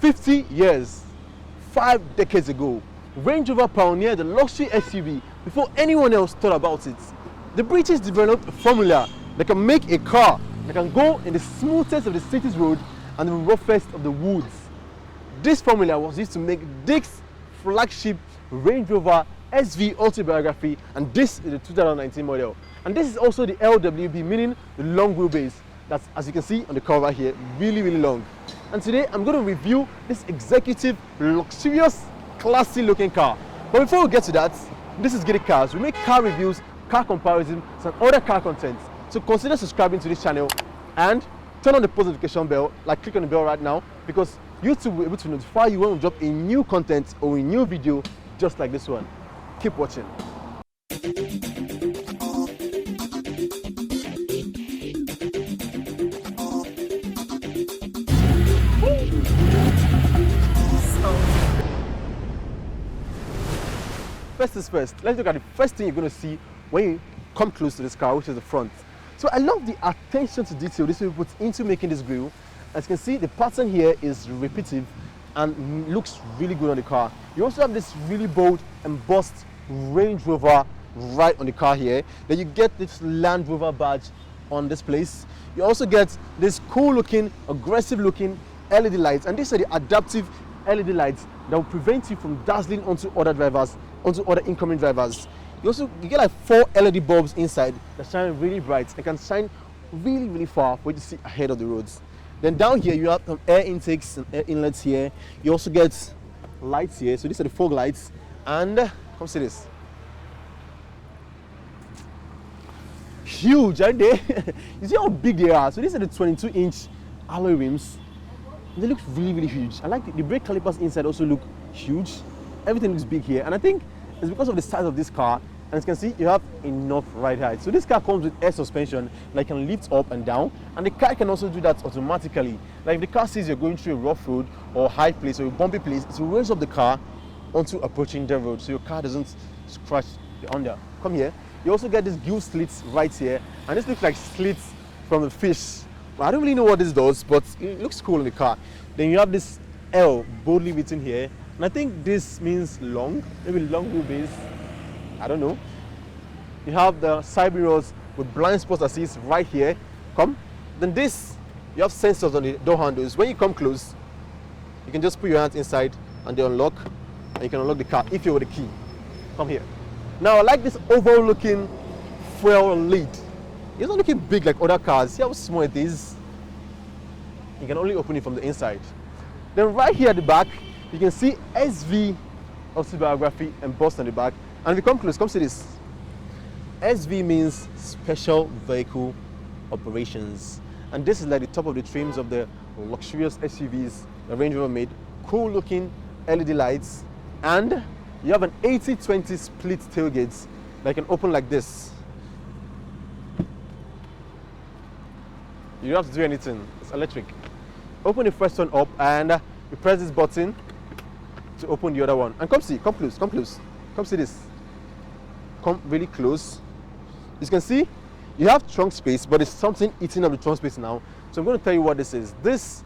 50 years, 5 decades ago, Range Rover pioneered the luxury SUV before anyone else thought about it. The British developed a formula that can make a car that can go in the smoothest of the city's road and the roughest of the woods. This formula was used to make Dick's flagship Range Rover SV Autobiography, and this is the 2019 model. And this is also the LWB, meaning the long wheelbase. That's, as you can see on the cover here, really, really long. And today I'm going to review this executive, luxurious, classy looking car. But before we get to that, this is Gidicars. We make car reviews, car comparisons, and other car content. So consider subscribing to this channel and turn on the post notification bell, like click on the bell right now, because YouTube will be able to notify you when we drop a new content or a new video just like this one. Keep watching. First is first, let's look at the first thing you're going to see when you come close to this car, which is the front. So I love the attention to detail this will put into making this grille. As you can see, the pattern here is repetitive and looks really good on the car. You also have this really bold embossed Range Rover right on the car here. Then you get this Land Rover badge on this place. You also get this cool looking, aggressive looking LED lights, and these are the adaptive LED lights that will prevent you from dazzling onto other drivers, onto other incoming drivers. You get like 4 LED bulbs inside that shine really bright and can shine really, really far for you to see ahead of the roads. Then down here you have some air intakes and air inlets here. You also get lights here. So these are the fog lights, and come see this. Huge, aren't they? You see how big they are? So these are the 22-inch alloy rims. They look really, really huge. I like the brake calipers inside also look huge. Everything looks big here, and I think it's because of the size of this car. And as you can see, you have enough ride height. So this car comes with air suspension that can lift up and down, and the car can also do that automatically. Like if the car sees you're going through a rough road or high place or a bumpy place, it will raise up the car onto approaching the road so your car doesn't scratch the under. Come here. You also get these gill slits right here, and this looks like slits from the fish. I don't really know what this does, but it looks cool in the car. Then you have this L boldly written here, and I think this means long, maybe long wheelbase. I don't know. You have the side mirrors with blind spot assist right here. Come. Then this, you have sensors on the door handles. When you come close, you can just put your hands inside and they unlock, and you can unlock the car if you're with the key. Come here. Now I like this oval looking fuel lid. It's not looking big like other cars. See how small it is? You can only open it from the inside. Then right here at the back, you can see SV Autobiography embossed on the back. And if you come close, come see this. SV means Special Vehicle Operations. And this is like the top of the trims of the luxurious SUVs the Range Rover made. Cool looking LED lights. And you have an 80-20 split tailgate that can open like this. You don't have to do anything, it's electric. Open the first one up and you press this button to open the other one. And come see, come close, come close. Come see this. Come really close. As you can see, you have trunk space, but there's something eating up the trunk space now. So I'm going to tell you what this is. This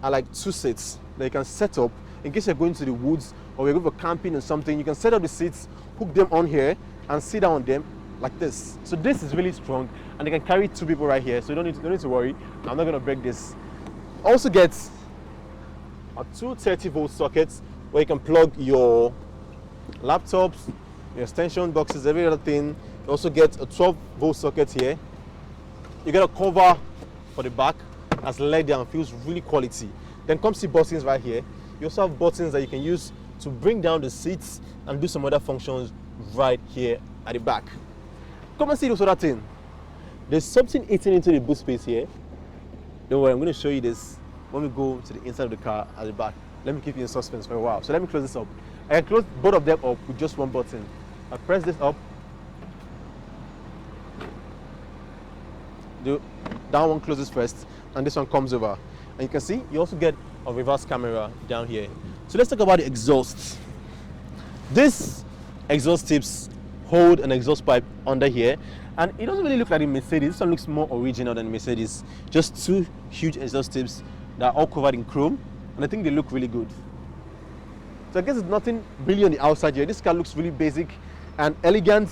are like 2 seats that you can set up in case you're going to the woods or you're going for camping or something. You can set up the seats, hook them on here, and sit down on them like this. So this is really strong, and they can carry 2 people right here. So you don't need to worry. I'm not going to break this. Also gets a 2 30-volt sockets where you can plug your laptops, your extension boxes, every other thing. You also get a 12-volt socket here. You get a cover for the back that's leather and feels really quality. Then come see buttons right here. You also have buttons that you can use to bring down the seats and do some other functions right here at the back. Come and see this other thing. There's something eating into the boot space here. Don't worry, I'm going to show you this when we go to the inside of the car at the back. Let me keep you in suspense for a while. So let me close this up. I can close both of them up with just one button. I press this up. That one closes first, and this one comes over. And you can see, you also get a reverse camera down here. So let's talk about the exhaust. This exhaust tips hold an exhaust pipe under here, and it doesn't really look like the Mercedes. This one looks more original than Mercedes. Just 2 huge exhaust tips that are all covered in chrome. and I think they look really good. So I guess it's nothing really on the outside here. This car looks really basic and elegant,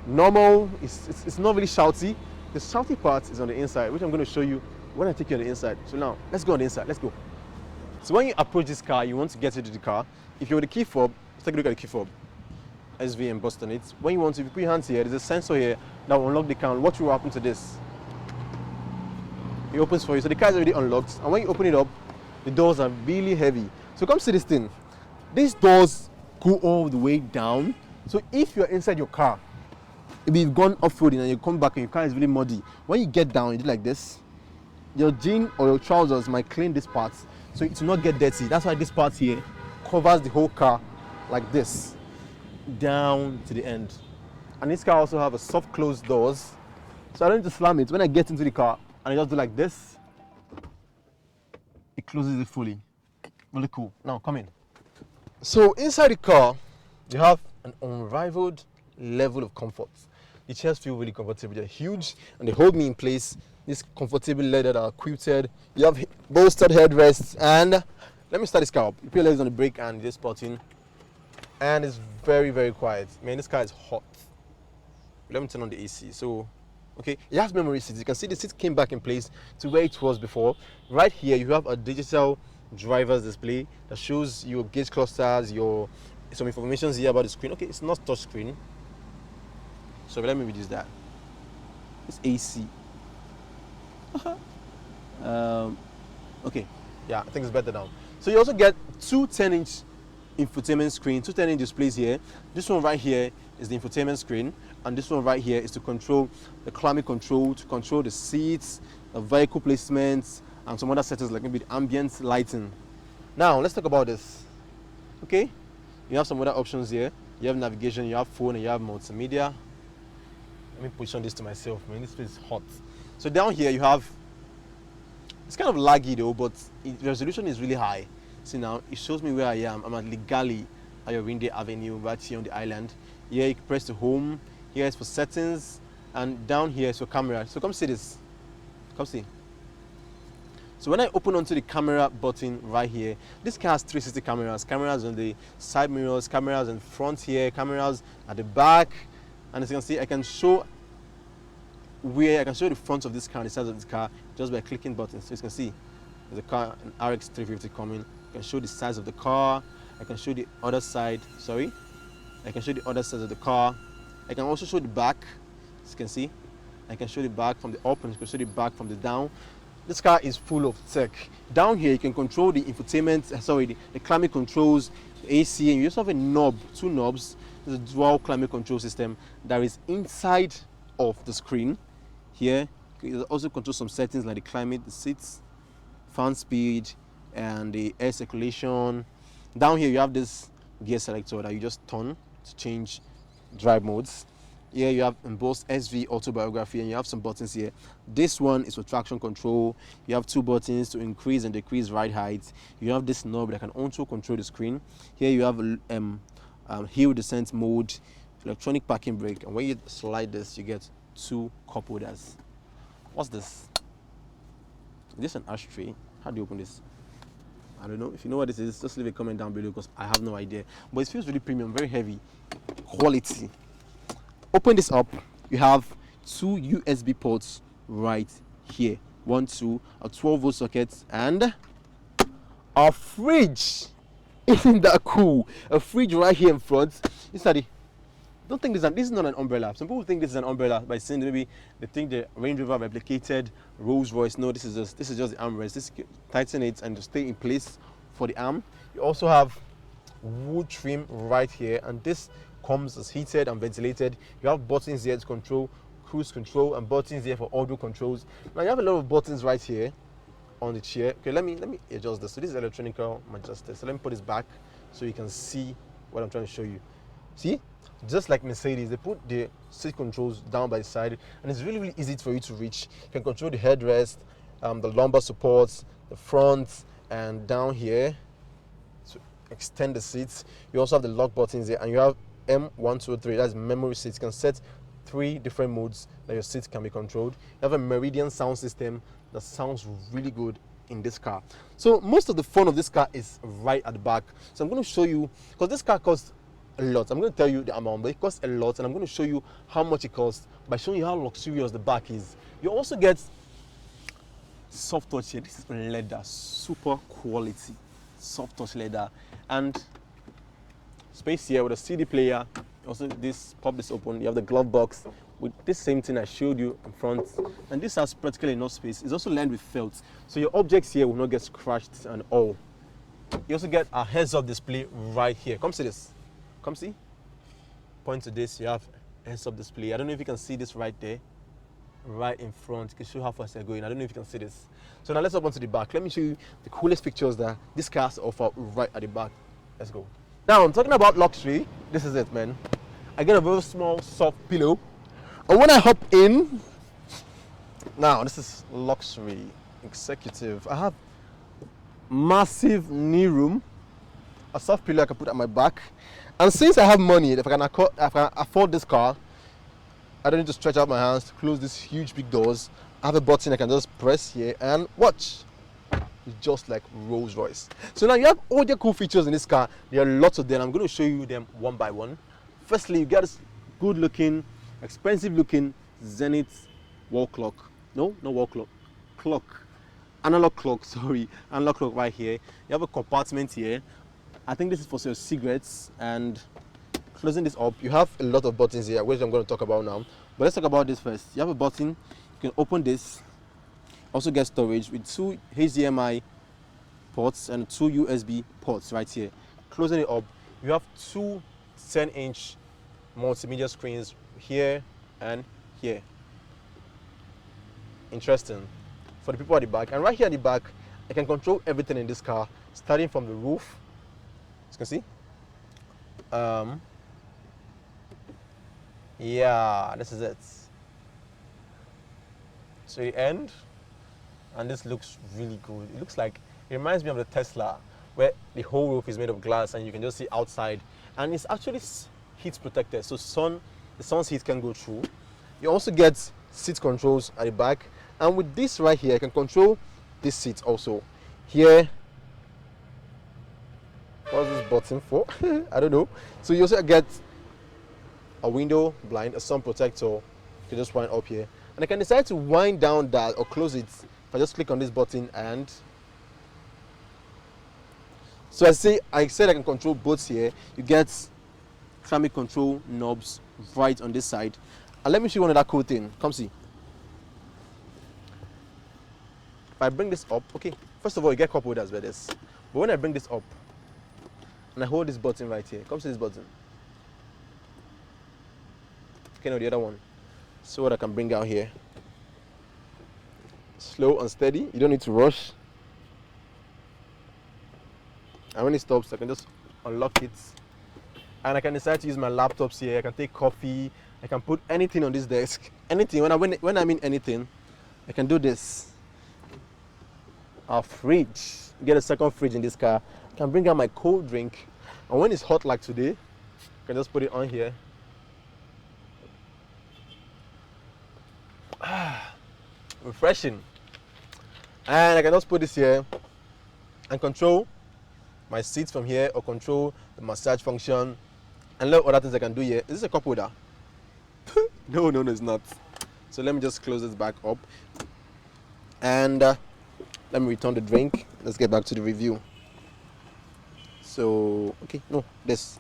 normal. It's not really shouty. The shouty part is on the inside, which I'm going to show you when I take you on the inside. So now, let's go on the inside. Let's go. So when you approach this car, you want to get into the car. If you're with the key fob, let's take a look at the key fob. SV embossed on it. When you want to, if you put your hands here, there's a sensor here that will unlock the car. And what will happen to this? It opens for you. So the car is already unlocked. And when you open it up, the doors are really heavy. So come see this thing. These doors go all the way down. So if you're inside your car, if you've gone off-roading and you come back and your car is really muddy, when you get down, you do like this. Your jean or your trousers might clean this part, so it will not get dirty. That's why this part here covers the whole car like this, down to the end. And this car also have a soft closed doors, so I don't need to slam it. When I get into the car and I just do like this, it closes it fully. Really cool. Now come in. So inside the car, you have an unrivaled level of comfort. The chairs feel really comfortable. They're huge and they hold me in place. This comfortable leather that are quilted. You have bolstered headrests, and let me start this car up. You put your legs on the brake and this button, and it's very, very quiet. Man, this car is hot. Let me turn on the AC. So, okay, it has memory seats. You can see the seat came back in place to where it was before. Right here, you have a digital driver's display that shows your gauge clusters, some information here about the screen. Okay, it's not touch screen, so let me reduce that. It's AC. Okay, yeah, I think it's better now. So you also get two 10-inch infotainment screen, two 10-inch displays here. This one right here is the infotainment screen, and this one right here is to control the climate control, to control the seats, the vehicle placements, and some other settings like maybe the ambient lighting. Now let's talk about this. Okay, you have some other options here. You have navigation, you have phone, and you have multimedia. Let me position this to myself, man. This place is hot. So down here you have, it's kind of laggy though, but the resolution is really high. See now, it shows me where I am. I'm at Legally at your Rinde Avenue, right here on the island. Here you can press the home. Here is for settings, and down here is for camera. So come see this. Come see. So when I open onto the camera button right here, this car has 360 cameras. Cameras on the side mirrors, cameras in front here, cameras at the back. And as you can see, I can show the front of this car and the size of this car just by clicking buttons. So you can see there's a car, an RX 350 coming. I can show the size of the car. I can show the other side. I can show the other side of the car. I can also show the back. As you can see, I can show the back from the up and you can show the back from the down. This car is full of tech. Down here, you can control the infotainment, the climate controls, the AC, and you also have a knob, two knobs. There's a dual climate control system that is inside of the screen. Here, you also control some settings like the climate, the seats, fan speed, and the air circulation. Down here, you have this gear selector that you just turn to change drive modes. Here you have embossed SV Autobiography, and you have some buttons here. This one is for traction control. You have two buttons to increase and decrease ride height. You have this knob that can also control the screen. Here you have hill descent mode, electronic parking brake, and when you slide this, you get two cup holders. What's this? Is this an ashtray? How do you open this? I don't know. If you know what this is, just leave a comment down below because I have no idea. But it feels really premium, very heavy, quality. Open this up. You have two USB ports right here. 1, 2, a 12-volt socket, and a fridge. Isn't that cool? A fridge right here in front. Don't think this is not an umbrella. Some people think this is an umbrella by saying maybe they think the Range Rover replicated Rolls Royce. No, this is just the armrest. This tighten it and to stay in place for the arm. You also have wood trim right here, and this comes as heated and ventilated. You have buttons here to control cruise control and buttons here for audio controls. Now you have a lot of buttons right here on the chair. Okay, let me adjust this. So this is electronic adjuster. So let me put this back so you can see what I'm trying to show you. See? Just like Mercedes, they put the seat controls down by the side, and it's really, really easy for you to reach. You can control the headrest, the lumbar supports, the front, and down here to extend the seats. You also have the lock buttons here, and you have M1, 2, 3. That's memory seats. You can set 3 different modes that your seats can be controlled. You have a Meridian sound system that sounds really good. in this car. So most of the fun of this car is right at the back. So I'm going to show you, because this car costs a lot. I'm going to tell you the amount, but it costs a lot, and I'm going to show you how much it costs by showing you how luxurious the back is. You also get soft touch here. This is leather, super quality soft touch leather, and space here with a CD player. Also, this pop this open. You have the glove box with this same thing I showed you in front, and this has practically enough space. It's also lined with felt, so your objects here will not get scratched and all. You also get a heads-up display right here. Come see this. Come see. Point to this. You have heads-up display. I don't know if you can see this right there, right in front. You can show how fast they're going. I don't know if you can see this. So now let's hop onto the back. Let me show you the coolest pictures that this car offer right at the back. Let's go. Now I'm talking about luxury. This is it, man. I get a very small, soft pillow. And when I hop in, now this is luxury, executive. I have massive knee room, a soft pillow I can put at my back. And since I have money, if I can afford this car, I don't need to stretch out my hands to close these huge big doors. I have a button I can just press here and watch. It's just like Rolls Royce. So now you have all the cool features in this car. There are lots of them. I'm going to show you them one by one. Firstly, you got this good looking, expensive looking Zenith wall clock. No, not wall clock. Clock. Analog clock, sorry. Analog clock right here. You have a compartment here. I think this is for your cigarettes. And closing this up, you have a lot of buttons here, which I'm going to talk about now. But let's talk about this first. You have a button. You can open this. Also get storage with 2 HDMI ports and 2 USB ports right here. Closing it up, you have 2 10-inch multimedia screens here and here. Interesting. For the people at the back. And right here at the back, I can control everything in this car, starting from the roof. As you can see. Yeah, this is it. So the end. And this looks really good. It looks like, it reminds me of the Tesla, where the whole roof is made of glass and you can just see outside. And it's actually heat protected, so the sun's heat can go through. You also get seat controls at the back. And with this right here, I can control this seat also. Here, what's this button for? I don't know. So you also get a window blind, a sun protector. You can just wind up here. And I can decide to wind down that or close it. If I just click on this button and so I said I can control both here. You get climate control knobs right on this side. And let me show you another cool thing. Come see. If I bring this up, okay, first of all, you get cup holders with this. But when I bring this up and I hold this button right here, come see this button. Okay, now the other one. So what I can bring out here. Slow and steady. You don't need to rush. And when it stops, I can just unlock it. And I can decide to use my laptops here. I can take coffee. I can put anything on this desk. Anything. When I mean anything, I can do this. Our fridge. Get a second fridge in this car. I can bring out my cold drink. And when it's hot like today, I can just put it on here. Refreshing. And I can just put this here and control my seats from here or control the massage function and look other things I can do here. Is this a cup holder? No, it's not. So let me just close this back up and let me return the drink. Let's get back to the review. So, okay, no, this.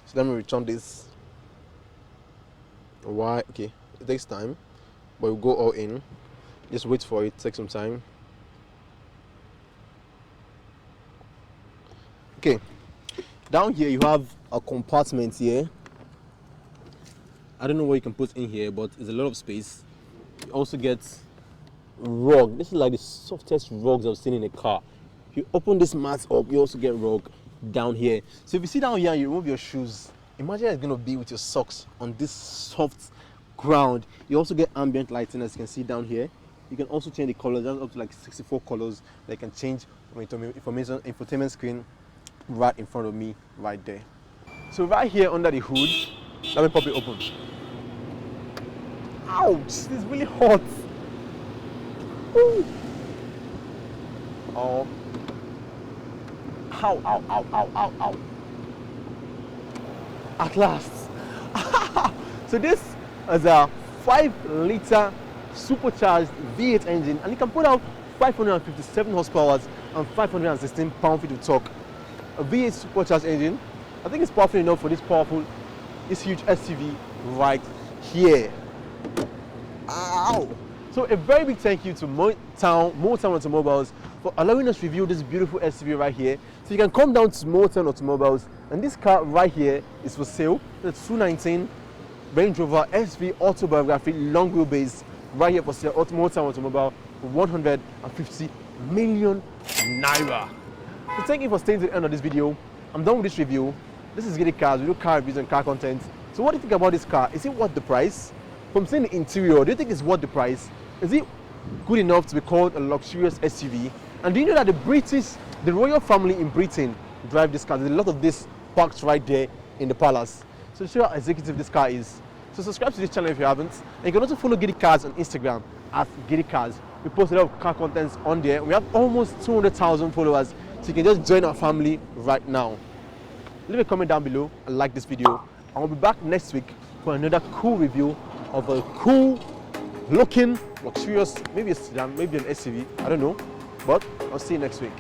So let me return this. Why? Okay, it takes time, but we'll go all in. Just wait for it, take some time. Okay, down here you have a compartment here. I don't know what you can put in here, but it's a lot of space. You also get rug. This is like the softest rugs I've seen in a car. If you open this mat up, you also get rug down here. So if you sit down here and you remove your shoes, imagine how it's going to be with your socks on this soft ground. You also get ambient lighting, as you can see down here. You can also change the colors. There's up to like 64 colors that you can change information infotainment screen right in front of me right there. So right here under the hood, let me pop it open. Ouch! This is really hot. Ooh. Oh. Ow, ow, ow, ow, ow, ow. At last. So this is a 5-liter supercharged V8 engine, and it can put out 557 horsepower and 516 pound-feet of torque. A V8 supercharged engine. I think it's powerful enough for this huge SUV right here. Ow! So a very big thank you to Motown Automobiles for allowing us to review this beautiful SUV right here. So you can come down to Motown Automobiles, and this car right here is for sale. The 2019 Range Rover SV Autobiography long wheelbase right here for sale. Motown Automobile for 150 million naira. So thank you for staying to the end of this video. I'm done with this review. This is Gidicars. We do car reviews and car content. So what do you think about this car? Is it worth the price? From seeing the interior, do you think it's worth the price? Is it good enough to be called a luxurious SUV? And do you know that the royal family in Britain drive this car? There's a lot of this parked right there in the palace. So show how executive this car is. So subscribe to this channel if you haven't. And you can also follow Gidicars on Instagram at Gidicars. We post a lot of car contents on there. We have almost 200,000 followers. So you can just join our family right now. Leave a comment down below and like this video. And we'll be back next week for another cool review of a cool looking, luxurious, maybe a sedan, maybe an SUV, I don't know. But I'll see you next week.